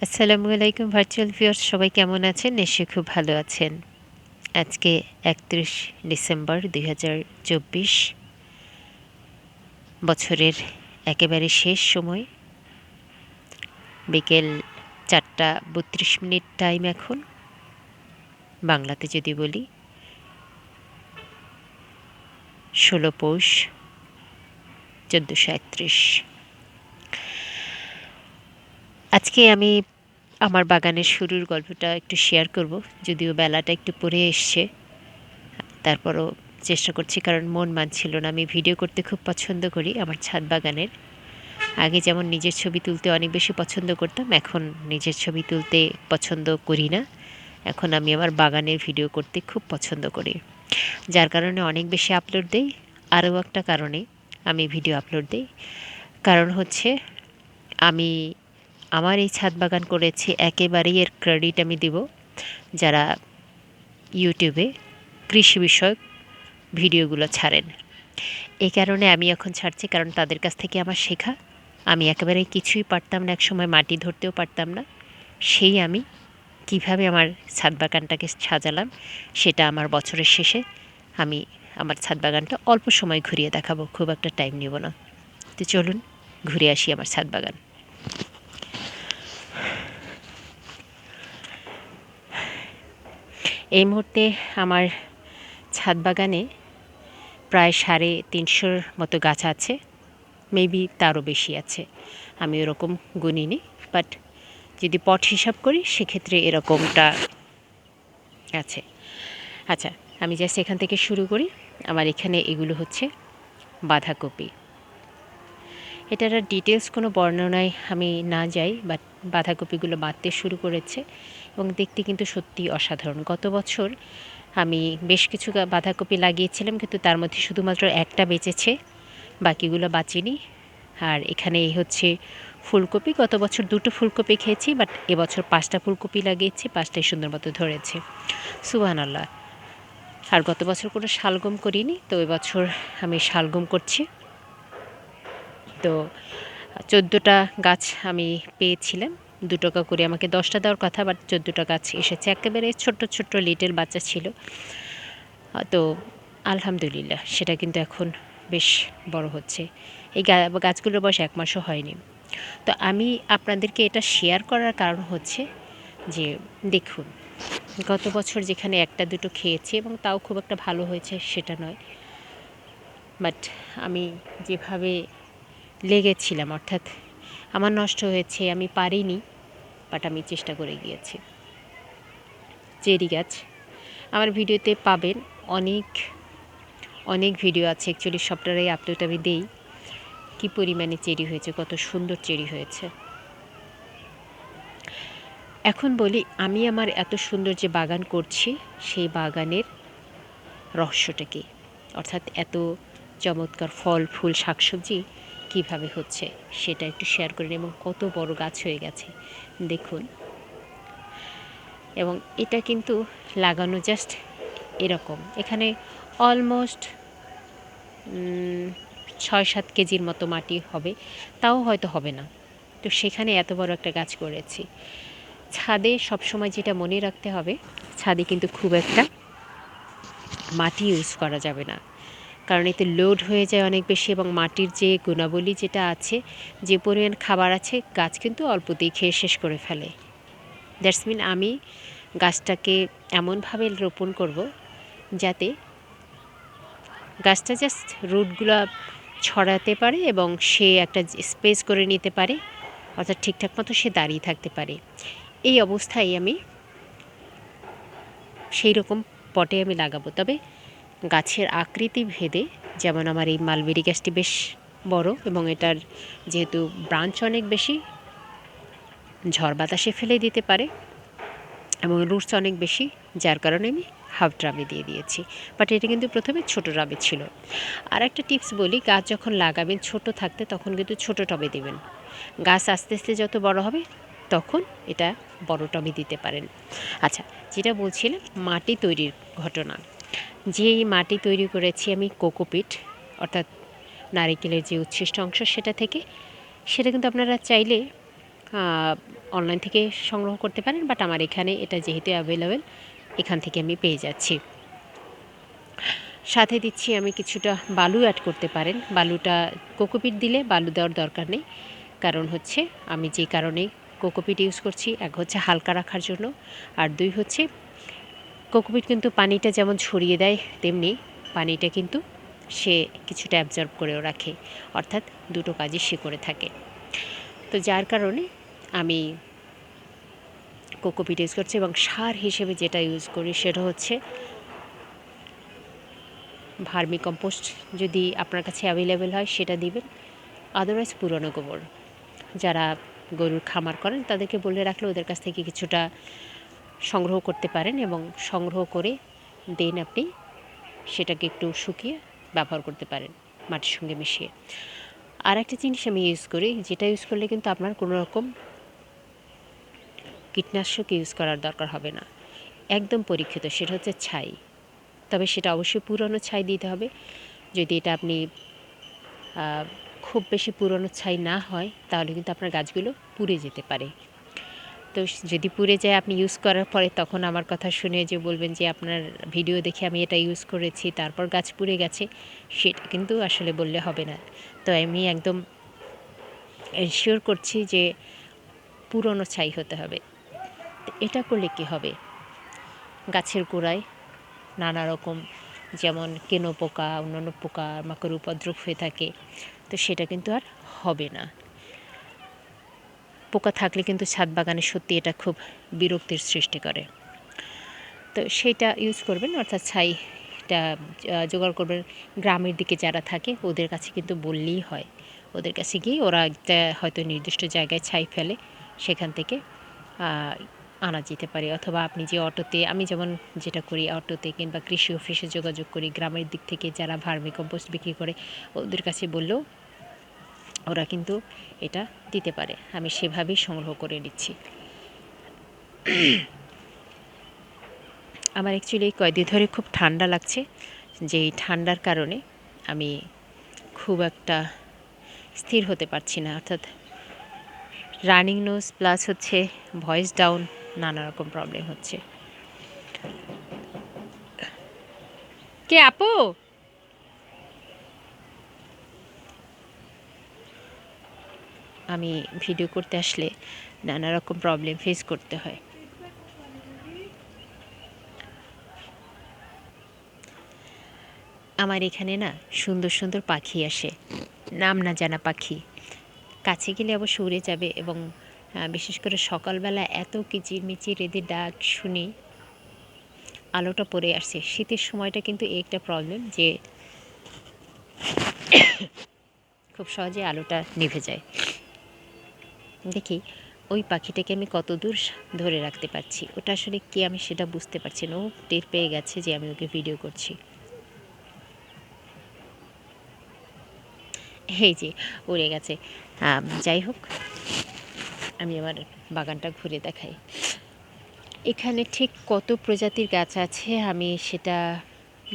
আসসালামু আলাইকুম virtual viewers, সবাই কেমন আছেন? নিশ্চয়ই খুব ভালো আছেন। আজকে ৩১ ডিসেম্বর ২০২৪, বছরের একেবারে শেষ সময়। বিকেল ৪টা ৩২ টাইম এখন, বাংলাতে যদি বলি ১৬ পৌষ ১৪৩১। আজকে আমি আমার বাগানের শুরুর গল্পটা একটু শেয়ার করব, যদিও বেলাটা একটু পরে এসছে। তারপরও চেষ্টা করছি, কারণ মন মানছিল না। আমি ভিডিও করতে খুব পছন্দ করি আমার ছাদ বাগানের। আগে যেমন নিজের ছবি তুলতে অনেক বেশি পছন্দ করতাম, এখন নিজের ছবি তুলতে পছন্দ করি না। এখন আমি আমার বাগানের ভিডিও করতে খুব পছন্দ করি, যার কারণে অনেক বেশি আপলোড দেই। আরও একটা কারণে আমি ভিডিও আপলোড দিই, কারণ হচ্ছে আমি আমার এই ছাদ বাগান করেছি, একেবারেই এর ক্রেডিট আমি দিব যারা ইউটিউবে কৃষি বিষয়ক ভিডিওগুলো ছাড়েন। এই কারণে আমি এখন ছাড়ছি, কারণ তাদের কাছ থেকে আমার শেখা। আমি একেবারে কিছুই পারতাম না, একসময় মাটি ধরতেও পারতাম না। সেই আমি কিভাবে আমার ছাদ বাগানটাকে সাজালাম, সেটা আমার বছরের শেষে আমি আমার ছাদ বাগানটা অল্প সময় ঘুরিয়ে দেখাবো, খুব একটা টাইম নেব না। তো চলুন ঘুরে আসি আমার ছাদ বাগান। এই মুহূর্তে আমার ছাদ বাগানে প্রায় ৩৫০-র মতো গাছ আছে, মেবি তারও বেশি আছে, আমি ওরকম গুনিনি। বাট যদি পট হিসাব করি সেক্ষেত্রে এরকমটা আছে। আচ্ছা, আমি জাস্ট এখান থেকে শুরু করি। আমার এখানে এগুলো হচ্ছে বাঁধাকপি। এটার ডিটেলস কোনো বর্ণনায় আমি না যাই, বাট বাঁধাকপিগুলো বাঁধতে শুরু করেছে এবং দেখতে কিন্তু সত্যিই অসাধারণ। গত বছর আমি বেশ কিছু বাঁধাকপি লাগিয়েছিলাম, কিন্তু তার মধ্যে শুধুমাত্র একটা বেঁচেছে, বাকিগুলো বাঁচেনি। আর এখানে এই হচ্ছে ফুলকপি। গত বছর 2টো ফুলকপি খেয়েছি, বাট এবছর 5টা ফুলকপি লাগিয়েছি, 5টাই সুন্দর মতো ধরেছে। সুবহানাল্লাহ। আর গত বছর কোনো শালগম করিনি, তো এবছর আমি শালগম করছি। তো 14টা গাছ আমি পেয়েছিলাম, 2 টাকা করে। আমাকে 10টা দেওয়ার কথা, বাট 14টা গাছ এসেছে। একেবারে ছোট্ট ছোট্ট লিটল বাচ্চা ছিল। তো আলহামদুলিল্লাহ, সেটা কিন্তু এখন বেশ বড় হচ্ছে। এই গাছগুলোর বয়স 1 মাসও হয়নি। তো আমি আপনাদেরকে এটা শেয়ার করার কারণ হচ্ছে যে, দেখুন, গত বছর যেখানে 1টা 2টো খেয়েছি এবং তাও খুব একটা ভালো হয়েছে সেটা নয়, বাট আমি যেভাবে লেগেছিলাম, অর্থাৎ আমার নষ্ট হয়েছে, আমি পারিনি, বাট আমি চেষ্টা করে গিয়েছি। চেরি গাছ আমার ভিডিওতে পাবেন, অনেক অনেক ভিডিও আছে, অ্যাকচুয়ালি সবটারই আপলোড আমি দেই। কী পরিমাণে চেরি হয়েছে, কত সুন্দর চেরি হয়েছে। এখন বলি, আমি আমার এত সুন্দর যে বাগান করছি, সেই বাগানের রহস্যটা কী, অর্থাৎ এত চমৎকার ফল ফুল শাকসবজি কীভাবে হচ্ছে সেটা একটু শেয়ার করেন। এবং কত বড় গাছ হয়ে গেছে দেখুন। এবং এটা কিন্তু লাগানো জাস্ট এরকম, এখানে অলমোস্ট 6-7 কেজির মতো মাটি হবে, তাও হয়তো হবে না। তো সেখানে এত বড় একটা গাছ করেছি। ছাদে সবসময় যেটা মনে রাখতে হবে, ছাদে কিন্তু খুব একটা মাটি ইউজ করা যাবে না, কারণ এতে লোড হয়ে যায় অনেক বেশি। এবং মাটির যে গুণাবলী যেটা আছে, যে পরিমাণ খাবার আছে, গাছ কিন্তু অল্পতেই খেয়ে শেষ করে ফেলে। দ্যাটস মিন আমি গাছটাকে এমনভাবে রোপণ করব যাতে গাছটা জাস্ট রুটগুলো ছড়াতে পারে এবং সে একটা স্পেস করে নিতে পারে, অর্থাৎ ঠিকঠাক মতো সে দাঁড়িয়ে থাকতে পারে। এই অবস্থায় আমি সেই রকম পটে আমি লাগাবো। তবে গাছের আকৃতি ভেদে, যেমন আমার এই মালবেরি গাছটি বেশ বড় এবং এটার যেহেতু ব্রাঞ্চ অনেক বেশি, ঝড় বাতাসে ফেলে দিতে পারে এবং রুটস অনেক বেশি, যার কারণে আমি হাফ ড্রামে দিয়ে দিয়েছি। বাট এটা কিন্তু প্রথমে ছোটো টবে ছিল। আর একটা টিপস বলি, গাছ যখন লাগাবেন ছোট থাকতে, তখন কিন্তু ছোটো টবে দেবেন। গাছ আস্তে আস্তে যত বড় হবে, তখন এটা বড় টবে দিতে পারেন। আচ্ছা, যেটা বলছিলাম মাটি তৈরির ঘটনা, যেই মাটি তৈরি করেছি আমি কোকোপিট, অর্থাৎ নারিকেলের যে উচ্ছিষ্ট অংশ সেটা থেকে, সেটা কিন্তু আপনারা চাইলে অনলাইন থেকে সংগ্রহ করতে পারেন, বাট আমার এখানে এটা যেহেতু অ্যাভেলেবেল, এখান থেকে আমি পেয়ে যাচ্ছি। সাথে দিচ্ছি আমি কিছুটা বালু অ্যাড করতে পারেন। বালুটা কোকোপিট দিলে বালু দেওয়ার দরকার নেই, কারণ হচ্ছে আমি যে কারণে কোকোপিট ইউজ করছি, এক হচ্ছে হালকা রাখার জন্য, আর দুই হচ্ছে কোকোপিট কিন্তু পানিটা যেমন ছড়িয়ে দেয়, তেমনি পানিটা কিন্তু সে কিছুটা অ্যাবজর্ব করেও রাখে, অর্থাৎ দুটো কাজই সে করে থাকে। তো যার কারণে আমি কোকোপিট ইউজ করছি, এবং সার হিসেবে যেটা ইউজ করি সেটা হচ্ছে ভার্মি কম্পোস্ট। যদি আপনার কাছে অ্যাভেলেবেল হয় সেটা দিবেন, আদারওয়াইজ পুরনো গোবর। যারা গরুর খামার করেন তাদেরকে বলে রাখলে ওদের কাছ থেকে কিছুটা সংগ্রহ করতে পারেন, এবং সংগ্রহ করে দেন আপনি সেটাকে একটু শুকিয়ে ব্যবহার করতে পারেন মাটির সঙ্গে মিশিয়ে। আর একটা জিনিস আমি ইউজ করি, যেটা ইউজ করলে কিন্তু আপনার কোনো রকম কীটনাশক ইউজ করার দরকার হবে না, একদম পরীক্ষিত, সেটা হচ্ছে ছাই। তবে সেটা অবশ্যই পুরনো ছাই দিতে হবে। যদি এটা আপনি খুব বেশি পুরনো ছাই না হয়, তাহলে কিন্তু আপনার গাছগুলো পুড়ে যেতে পারে। তো যদি পুড়ে যায় আপনি ইউজ করার পরে, তখন আমার কথা শুনে যে বলবেন যে আপনার ভিডিও দেখে আমি এটা ইউজ করেছি তারপর গাছ পুড়ে গেছে, সেটা কিন্তু আসলে বললে হবে না। তো আমি একদম এনশিওর করছি যে পুরনো ছাই হতে হবে। এটা করলে কি হবে, গাছের গোড়ায় নানা রকম, যেমন কেনো পোকা, অন্যান্য পোকা মাকড় উপদ্রব হয়ে থাকে, তো সেটা কিন্তু আর হবে না। পোকা থাকলে কিন্তু ছাদ বাগানে সত্যি এটা খুব বিরক্তির সৃষ্টি করে। তো সেইটা ইউজ করবেন, অর্থাৎ ছাইটা জোগাড় করবেন। গ্রামের দিকে যারা থাকে ওদের কাছে কিন্তু বললেই হয়, ওদের কাছে গিয়ে ওরা একটা হয়তো নির্দিষ্ট জায়গায় ছাই ফেলে, সেখান থেকে আনা যেতে পারে। অথবা আপনি যে অটোতে, আমি যেমন যেটা করি অটোতে কিংবা কৃষি অফিসে যোগাযোগ করি, গ্রামের দিক থেকে যারা ভার্মি কম্পোস্ট বিক্রি করে ওদের কাছে বললেও ওরা কিন্তু এটা দিতে পারে। আমি সেভাবেই সংগ্রহ করে নিচ্ছি। আমার অ্যাকচুয়ালি কয়েকদিন ধরে খুব ঠান্ডা লাগছে, যেই ঠান্ডার কারণে আমি খুব একটা স্থির হতে পারছি না, অর্থাৎ রানিং নোজ প্লাস হচ্ছে ভয়েস ডাউন, নানা রকম প্রবলেম হচ্ছে। কে আপু? আমি ভিডিও করতে আসলে নানা রকম প্রবলেম ফেস করতে হয়। আমার এখানে না সুন্দর সুন্দর পাখি আসে, নাম না জানা পাখি। কাছে গেলে অবশ্য উড়ে যাবে, এবং বিশেষ করে সকালবেলা এত কিচিরমিচির এদের ডাক শুনি। আলোটা পড়ে আসছে, শীতের সময়টা কিন্তু একটা প্রবলেম যে খুব সহজে আলোটা নিভে যায়। দেখি ওই পাখিটাকে আমি কত দূর ধরে রাখতে পারছি। ওটা আসলে কি আমি সেটা বুঝতে পারছি না। ও টের পেয়ে গেছে যে আমি ওকে ভিডিও করছি। এই যে উড়ে গেছে। যাই হোক, আমি আমার বাগানটা ঘুরে দেখাই। এখানে ঠিক কত প্রজাতির গাছ আছে আমি সেটা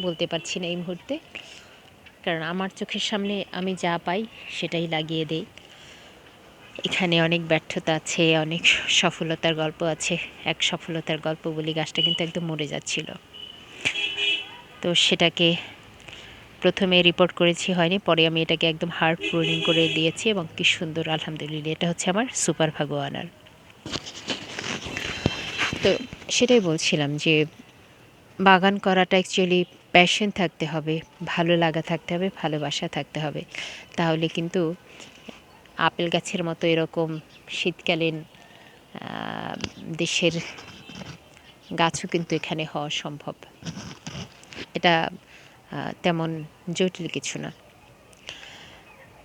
বলতে পারছি না এই মুহূর্তে, কারণ আমার চোখের সামনে আমি যা পাই সেটাই লাগিয়ে দেই। এখানে অনেক ব্যর্থতা আছে, অনেক সফলতার গল্প আছে। এক সফলতার গল্প বলি, গাছটা কিন্তু একদম মরে যাচ্ছিল, তো সেটাকে প্রথমে রিপোর্ট করেছি, হয়নি, পরে আমি এটাকে একদম হার্ড প্রুনিং করে দিয়েছি, এবং কি সুন্দর আলহামদুলিল্লাহ। এটা হচ্ছে আমার সুপার ভাগোয়ানার। তো সেটাই বলছিলাম যে বাগান করাটা অ্যাকচুয়ালি প্যাশন থাকতে হবে, ভালো লাগা থাকতে হবে, ভালোবাসা থাকতে হবে, তাহলে কিন্তু আপেল গাছের মতো এরকম শীতকালীন দেশের গাছও কিন্তু এখানে হওয়া সম্ভব। এটা তেমন জটিল কিছু না।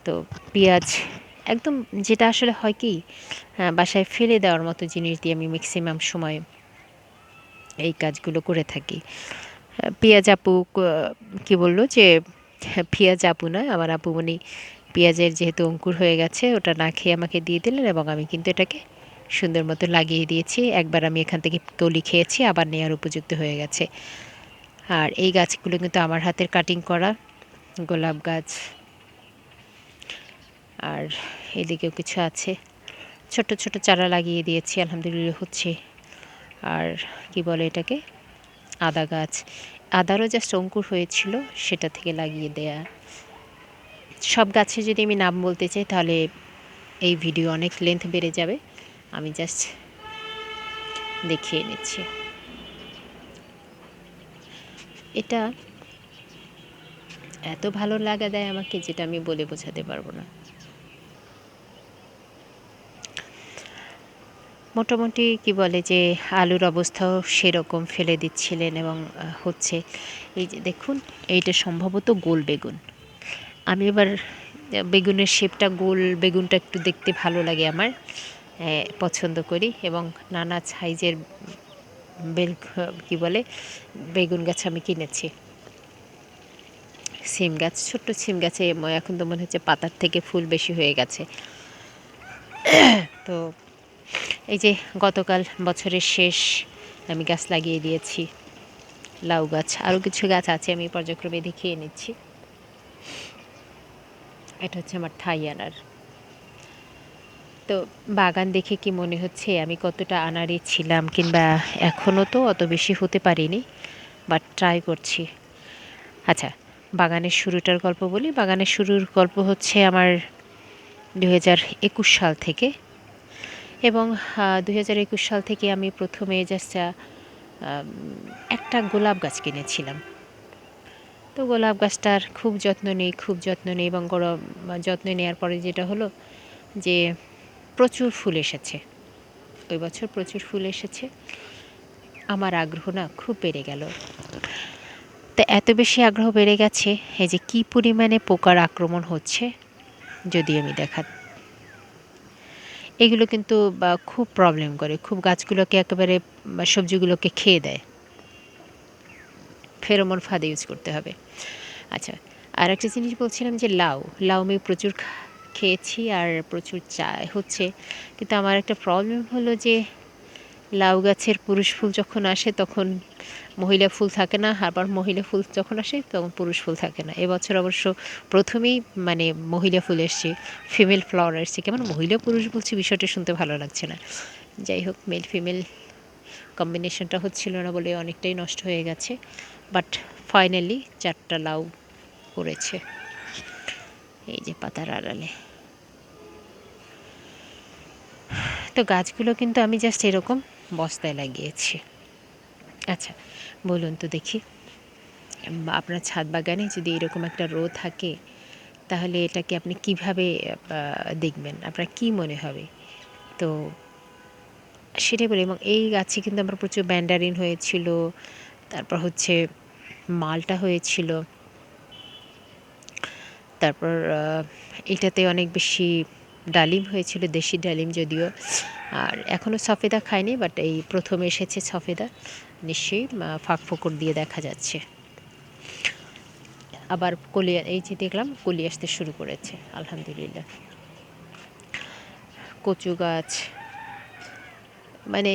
তো পেঁয়াজ একদম, যেটা আসলে হয় কি, বাসায় ফেলে দেওয়ার মতো জিনিস দিয়ে আমি ম্যাক্সিমাম সময় এই কাজগুলো করে থাকি। পেঁয়াজ আপু কি বললো যে পেঁয়াজ আপু নয়, আমার আপুমনি পেঁয়াজের যেহেতু অঙ্কুর হয়ে গেছে ওটা না খেয়ে আমাকে দিয়ে দিলেন, এবং আমি কিন্তু এটাকে সুন্দর মতো লাগিয়ে দিয়েছি। একবার আমি এখান থেকে কলি খেয়েছি, আবার নেওয়ার উপযুক্ত হয়ে গেছে। আর এই গাছগুলো কিন্তু আমার হাতের কাটিং করা, গোলাপ গাছ, আর এদিকেও কিছু আছে। ছোট ছোট চারা লাগিয়ে দিয়েছি, আলহামদুলিল্লাহ হচ্ছে। আর কি বলে এটাকে, আদা গাছ, আদারও জাস্ট অঙ্কুর হয়েছিল, সেটা থেকে লাগিয়ে দেয়া। সব গাছে যদি আমি নাম বলতে চাই তাহলে এই ভিডিও অনেক লেন্থ বেড়ে যাবে, আমি জাস্ট দেখিয়ে নিচ্ছি। এটা এত ভালো লাগা দেয় আমাকে, যেটা আমি বলে বোঝাতে পারবো না। মোটামুটি কি বলে যে আলুর অবস্থাও সেরকম, ফেলে দিচ্ছিলেন এবং হচ্ছে। এই যে দেখুন, এইটা সম্ভবত গোল বেগুন। আমি এবার বেগুনের শেপটা গোল, বেগুনটা একটু দেখতে ভালো লাগে আমার, পছন্দ করি। এবং নানা সাইজের বেল কি বলে বেগুন গাছ আমি কিনেছি। সিম গাছ, ছোট্ট সিম গাছে এখন তো মনে হচ্ছে পাতার থেকে ফুল বেশি হয়ে গেছে। তো এই যে গতকাল বছরের শেষ আমি গাছ লাগিয়ে দিয়েছি, লাউ গাছ, আরও কিছু গাছ আছে, আমি পর্যায়ক্রমে দেখিয়ে নিচ্ছি। এটা হচ্ছে আমার থাই আনার। তো বাগান দেখে কি মনে হচ্ছে আমি কতটা আনাড়ি ছিলাম, কিংবা এখনও তো অত বেশি হতে পারিনি, বাট ট্রাই করছি। আচ্ছা, বাগানের শুরুটার গল্প বলি। বাগানের শুরুর গল্প হচ্ছে আমার 2021 সাল থেকে। এবং 2021 সাল থেকে আমি প্রথমে জাস্ট একটা গোলাপ গাছ কিনেছিলাম। তো গোলাপ গাছটার খুব যত্ন নিই এবং যত্ন নেওয়ার পরে যেটা হলো যে প্রচুর ফুল এসেছে। ওই বছর প্রচুর ফুল এসেছে, আমার আগ্রহ না খুব বেড়ে গেল। তো এত বেশি আগ্রহ বেড়ে গেছে, এই যে কী পরিমাণে পোকার আক্রমণ হচ্ছে যদি আমি এগুলো কিন্তু খুব প্রবলেম করে, খুব গাছগুলোকে একেবারে সবজিগুলোকে খেয়ে দেয়। ফেরোমন ফাঁদ ইউজ করতে হবে। আচ্ছা, আর একটা জিনিস বলছিলাম যে লাউ আমি প্রচুর খেয়েছি আর প্রচুর হচ্ছে। কিন্তু আমার একটা প্রবলেম হলো যে লাউ গাছের পুরুষ ফুল যখন আসে তখন মহিলা ফুল থাকে না, আবার মহিলা ফুল যখন আসে তখন পুরুষ ফুল থাকে না। এবছর অবশ্য প্রথমেই মানে মহিলা ফুল এসছে, ফিমেল ফ্লাওয়ার এসছে। কেমন মহিলা পুরুষ বলছি, বিষয়টা শুনতে ভালো লাগছে না। যাই হোক, মেল ফিমেল কম্বিনেশনটা হচ্ছিল না বলে অনেকটাই নষ্ট হয়ে গেছে, বাট ফাইনালি 4টা লাউ পড়েছে এই যে পাতার আড়ালে। তো গাছগুলো কিন্তু আমি জাস্ট এরকম বস্তায় লাগিয়েছি। আচ্ছা, বলুন তো দেখি, আপনার ছাদ বাগানে যদি এরকম একটা রো থাকে তাহলে এটাকে আপনি কিভাবে দেখবেন, আপনার কি মনে হবে? তো সেটাই বলি। এবং এই গাছে কিন্তু আমার প্রচুর ব্যান্ডারিন হয়েছিল, তারপর হচ্ছে মালটা হয়েছিল, তারপর এটাতে অনেক বেশি ডালিম হয়েছিল, দেশি ডালিম যদিও। আর এখনও সফেদা খাইনি, বাট এই প্রথম এসেছে সফেদা, নিশ্চয়ই ফাঁক ফোকর দিয়ে দেখা যাচ্ছে। আবার কলি, এই যে দেখলাম কলি আসতে শুরু করেছে, আলহামদুলিল্লাহ। কচু গাছ, মানে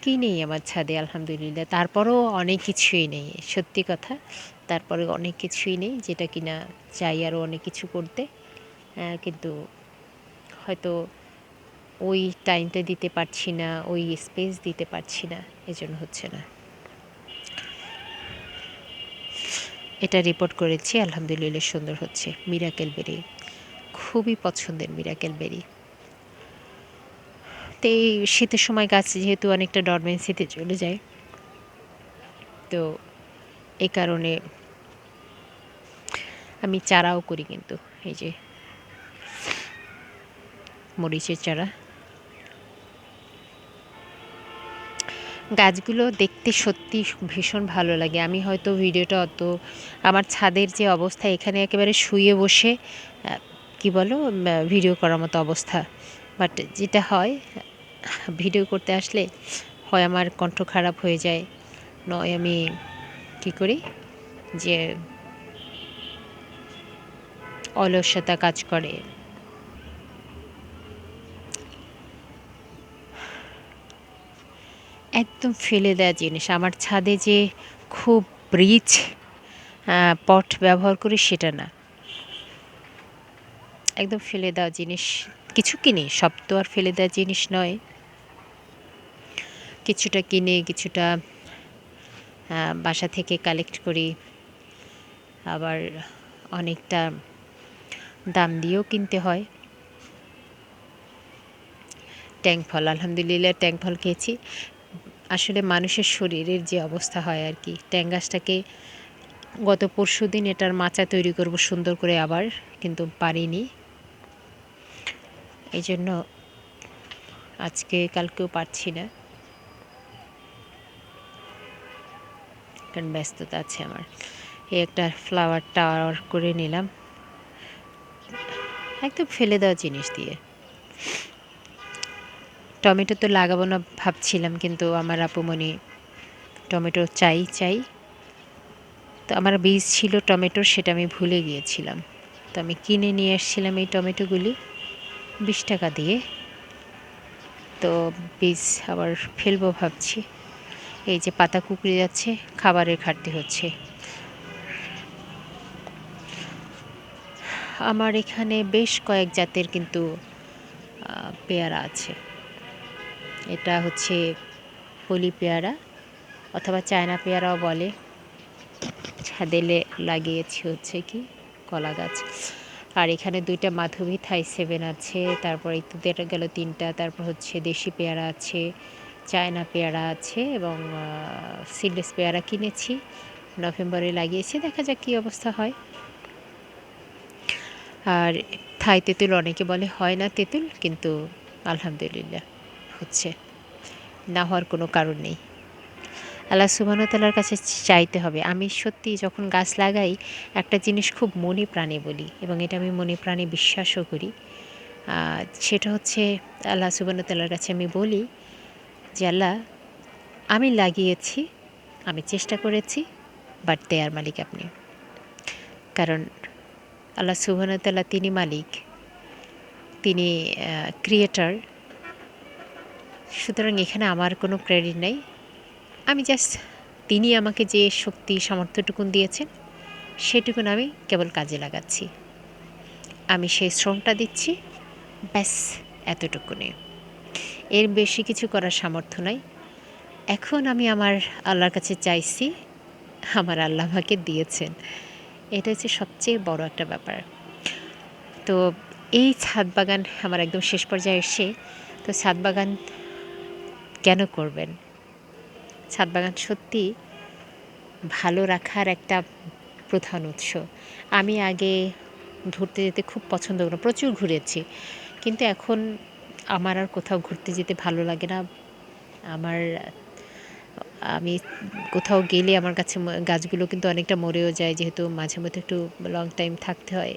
কী নেই আমার ছাদে, আলহামদুলিল্লাহ। তারপরও অনেক কিছুই নেই, সত্যি কথা। তারপরে অনেক কিছুই নেই যেটা কিনা চাই আরও অনেক কিছু করতে, কিন্তু হয়তো ওই টাইমটা দিতে পারছি না, ওই স্পেস দিতে পারছি না, এজন্য হচ্ছে না। এটা রিপোর্ট করেছি, আলহামদুলিল্লাহ সুন্দর হচ্ছে। মিরাকেল বেরি, খুবই পছন্দের মিরাকেল বেরি। তো এই শীতের সময় গাছ যেহেতু অনেকটা ডরমেন্সিতে চলে যায়, তো এই কারণে আমি চারাও করি। কিন্তু এই যে মরিচের চারা, গাছগুলো দেখতে সত্যি ভীষণ ভালো লাগে। আমি হয়তো ভিডিওটা অত, আমার ছাদের যে অবস্থা, এখানে একেবারে শুয়ে বসে কি বলো ভিডিও করার মতো অবস্থা। বাট যেটা হয়, ভিডিও করতে আসলে হয় আমার কণ্ঠ খারাপ হয়ে যায়, নয় আমি কি করি যে অলসতা কাজ করে। একদম ফেলে দেওয়া জিনিস, আমার ছাদে যে খুব রিচ পট ব্যবহার করি সেটা না, একদম ফেলে দেওয়া জিনিস কিছু কিনি, সব তো আর ফেলে দেওয়া জিনিস নয়। কিছুটা কিনে কিছুটা বাসা থেকে কালেক্ট করি, আবার অনেকটা দাম দিয়েও কিনতে হয়। ট্যাং ফল, আলহামদুলিল্লাহ ট্যাং ফল খেয়েছি। আসলে মানুষের শরীরের যে অবস্থা হয় আর কি, ট্যাং গাছটাকে গত পরশুদিন এটার মাচা তৈরি করব সুন্দর করে, আবার কিন্তু পারিনি। এই জন্য আজকে কালকেও পারছি না, কারণ ব্যস্ততা আছে আমার। এই একটা ফ্লাওয়ার টাওয়ার করে নিলাম একদম ফেলে দেওয়া জিনিস দিয়ে। টমেটো তো লাগাবো না ভাবছিলাম, কিন্তু আমার আপুমনি টমেটো চাই চাই, তো আমার বীজ ছিল টমেটোর, সেটা আমি ভুলে গিয়েছিলাম। তো আমি কিনে নিয়ে এসেছিলাম এই টমেটোগুলি 20 টাকা দিয়ে। তো বীজ আবার ফেলবো ভাবছি। এই যে পাতা কুকড়ে যাচ্ছে, খাবারের ঘাটতি হচ্ছে। আমার এখানে বেশ কয়েক জাতের কিন্তু পেয়ারা আছে। এটা হচ্ছে পলি পেয়ারা অথবা চায়না পেয়ারাও বলে। ছাদে লাগিয়েছি হচ্ছে কি কলা গাছ। আর এখানে 2টা মাধবী থাই 7 আছে, তারপর ইত্যাদি গেল 3টা, তারপর হচ্ছে দেশি পেয়ারা আছে, চায়না পেয়ারা আছে, এবং সিডলেস পেয়ারা কিনেছি, নভেম্বরে লাগিয়েছি, দেখা যাক কী অবস্থা হয়। আর থাই তেঁতুল অনেকে বলে হয় না তেঁতুল, কিন্তু আলহামদুলিল্লাহ হচ্ছে, না হওয়ার কোনো কারণ নেই। আল্লাহ সুবহানাহু ওয়া তাআলার কাছে চাইতে হবে। আমি সত্যি যখন গাছ লাগাই একটা জিনিস খুব মনে প্রাণে বলি, এবং এটা আমি মনে প্রাণে বিশ্বাসও করি। সেটা হচ্ছে আল্লাহ সুবহানাহু ওয়া তাআলার কাছে আমি বলি যে আল্লাহ, আমি লাগিয়েছি, আমি চেষ্টা করেছি, বাট দেয়ার মালিক আপনি। কারণ আল্লাহ সুবহানাহু ওয়া তাআলা তিনি মালিক, তিনি ক্রিয়েটর। সুতরাং এখানে আমার কোনো ক্রেডিট নেই। আমি জাস্ট তিনি আমাকে যে শক্তি সামর্থ্যটুকুন দিয়েছেন সেটুকুন আমি কেবল কাজে লাগাচ্ছি, আমি সেই শ্রমটা দিচ্ছি, ব্যাস এতটুকুনি। এর বেশি কিছু করার সামর্থ্য নাই। এখন আমি আমার আল্লাহর কাছে চাইছি, আমার আল্লাহ আমাকে দিয়েছেন। এটা হচ্ছে সবচেয়ে বড় একটা ব্যাপার। তো এই ছাদ বাগান আমার একদম শেষ পর্যায়ে এসে, তো ছাদ বাগান কেন করবেন? ছাদ বাগান সত্যি ভালো রাখার একটা প্রধান উৎস। আমি আগে ঘুরতে যেতে খুব পছন্দ করতাম, প্রচুর ঘুরেছি, কিন্তু এখন আমার আর কোথাও ঘুরতে যেতে ভালো লাগে না। আমি কোথাও গেলে আমার কাছে গাছগুলো কিন্তু অনেকটা মরেও যায়, যেহেতু মাঝে মধ্যে একটু লং টাইম থাকতে হয়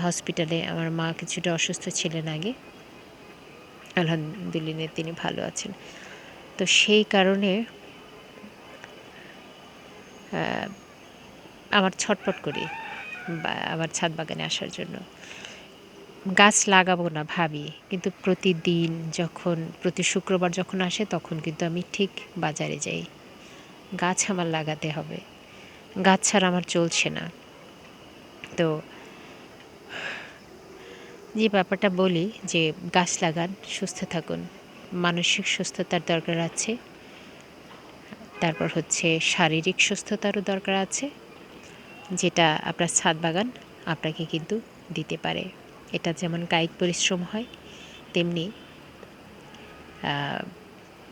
হসপিটালে। আমার মা কিছুটা অসুস্থ ছিলেন আগে, আলহামদুলিল্লাহ তিনি ভালো আছেন। তো সেই কারণে আমার ছটফট করি আবার ছাদ বাগানে আসার জন্য। গাছ লাগাবো না ভাবি, কিন্তু প্রতিদিন যখন প্রতি শুক্রবার যখন আসে তখন কিন্তু আমি ঠিক বাজারে যাই। গাছ আমার লাগাতে হবে, গাছ ছাড়া আমার চলছে না। তো যে ব্যাপারটা বলি যে গাছ লাগান, সুস্থ থাকুন, মানসিক সুস্থতার দরকার আছে, তারপর হচ্ছে শারীরিক সুস্থতারও দরকার আছে, যেটা আপনার ছাদ বাগান আপনাকে কিন্তু দিতে পারে। এটা যেমন কায়িক পরিশ্রম হয়, তেমনি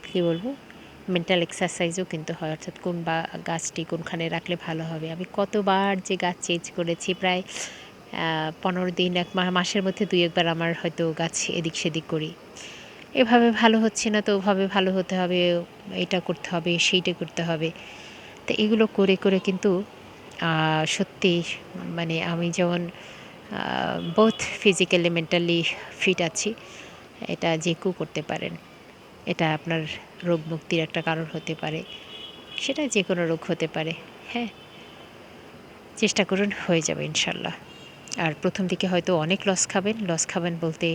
কী বলবো, মেন্টাল এক্সারসাইজও কিন্তু হয়। অর্থাৎ কোন গাছটি কোনখানে রাখলে ভালো হবে। আমি কতবার যে গাছ চেঞ্জ করেছি, প্রায় 15 দিন, এক মাসের মধ্যে 2 একবার আমার হয়তো গাছ এদিক সেদিক করি। এভাবে ভালো হচ্ছে না তো ওভাবে ভালো হতে হবে, এটা করতে হবে, সেইটা করতে হবে। তো এগুলো করে করে কিন্তু সত্যি মানে আমি যেমন বোথ ফিজিক্যালি মেন্টালি ফিট আছি, এটা যে কেউ করতে পারেন। এটা আপনার রোগ মুক্তির একটা কারণ হতে পারে, সেটা যে কোনো রোগ হতে পারে। হ্যাঁ, চেষ্টা করুন, হয়ে যাবে ইনশাল্লাহ। আর প্রথম দিকে হয়তো অনেক লস খাবেন বলতে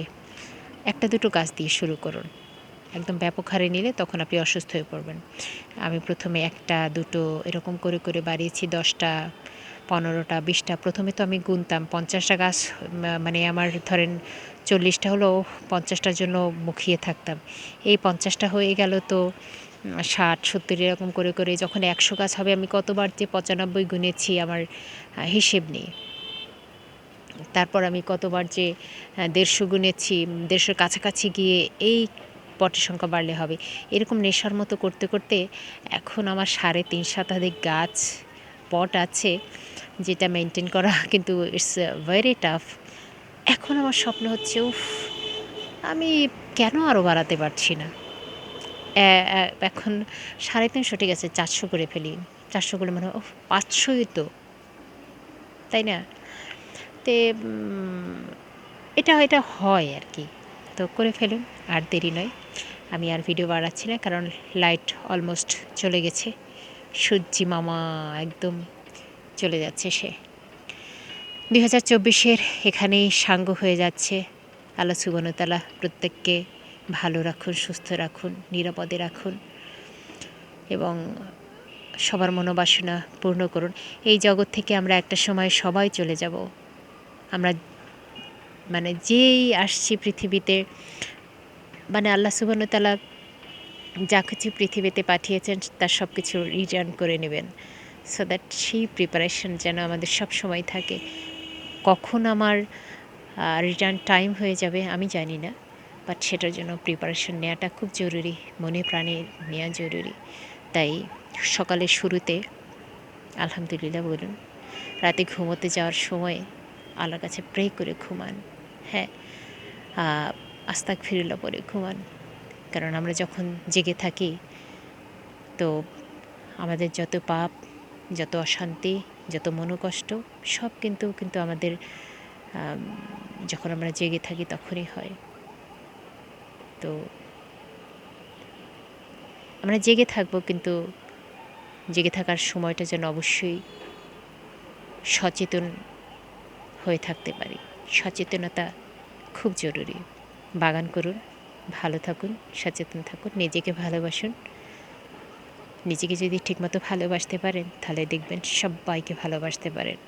1-2 গাছ দিয়ে শুরু করুন। একদম ব্যাপক হারে নিলে তখন আপনি অসুস্থ হয়ে পড়বেন। আমি প্রথমে 1-2 এরকম করে করে বাড়িয়েছি 10টা, 15টা 20টা প্রথমে তো আমি গুনতাম 50টা গাছ মানে আমার ধরেন 40টা হলো 50টার জন্য মুখিয়ে থাকতাম। এই 50টা হয়ে গেল তো 60, 70 এরকম করে, করে যখন 100 গাছ হবে আমি কতবার যে 95 গুনেছি আমার হিসেব নেই। তারপর আমি কতবার যে 150 গুনেছি, 150 কাছাকাছি গিয়ে এই পটের সংখ্যা বাড়লে হবে। এরকম নেশার মতো করতে, করতে এখন আমার 3.5 শতাধিক গাছ পট আছে, যেটা মেইনটেইন করা কিন্তু ইটস ভেরি টাফ। এখন আমার স্বপ্ন হচ্ছে উফ! আমি কেন আরও বাড়াতে পারছি না? এখন 350 ঠিক আছে 400 করে ফেলি। 400 করলে মনে হয় ওহ! 500 ই তো, তাই না? তে এটা হয় আরকি। তো করে ফেলুন, আর দেরি নয়। আমি আর ভিডিও বাড়াচ্ছি না কারণ লাইট অলমোস্ট চলে গেছে। সূর্যি মামা একদম চলে যাচ্ছে সে। 2024 এখানেই সাঙ্গ হয়ে যাচ্ছে। আল্লাহ সুবহানাহু ওয়া তাআলা প্রত্যেককে ভালো রাখুন, সুস্থ রাখুন, নিরাপদে রাখুন এবং সবার মনোবাসনা পূর্ণ করুন। এই জগৎ থেকে আমরা একটা সময় সবাই চলে যাব। আমরা মানে যেই আসছি পৃথিবীতে, মানে আল্লাহ সুবহানাহু ওয়া তাআলা যা কিছু পৃথিবীতে পাঠিয়েছেন তার সব কিছু রিটার্ন করে নেবেন। সো দ্যাট সেই প্রিপারেশন যেন আমাদের সবসময় থাকে। কখন আমার রিটার্ন টাইম হয়ে যাবে আমি জানি না, বাট সেটার জন্য প্রিপারেশন নেওয়াটা খুব জরুরি, মনে প্রাণে নেওয়া জরুরি। তাই সকালের শুরুতে আলহামদুলিল্লাহ বলুন, রাতে ঘুমোতে যাওয়ার সময় আল্লাহর কাছে প্রে করে ঘুমান। হ্যাঁ, আস্তাগফিরুল্লাহ পড়ে ঘুমান। কারণ আমরা যখন জেগে থাকি তো আমাদের যত পাপ, যত অশান্তি, যত মনোকষ্ট সব কিন্তু আমাদের যখন আমরা জেগে থাকি তখনই হয়। তো আমরা জেগে থাকবো, কিন্তু জেগে থাকার সময়টা যেন অবশ্যই সচেতন হয়ে থাকতে পারি। সচেতনতা খুব জরুরি। বাগান করুন, ভালো থাকুন, সচেতন থাকুন, নিজেকে ভালোবাসুন। নিজেকে যদি ঠিকমতো ভালোবাসতে পারেন তাহলে দেখবেন সব্বাইকে ভালোবাসতে পারেন।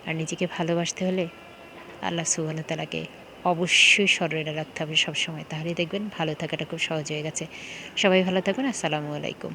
আর নিজেকে ভালোবাসতে হলে আল্লাহ সুবহানাহু ওয়া তাআলাকে অবশ্যই স্মরণে রাখতে হবে সবসময়। তাহলেই দেখবেন ভালো থাকাটা খুব সহজ হয়ে গেছে। সবাই ভালো থাকুন। আসসালামু আলাইকুম।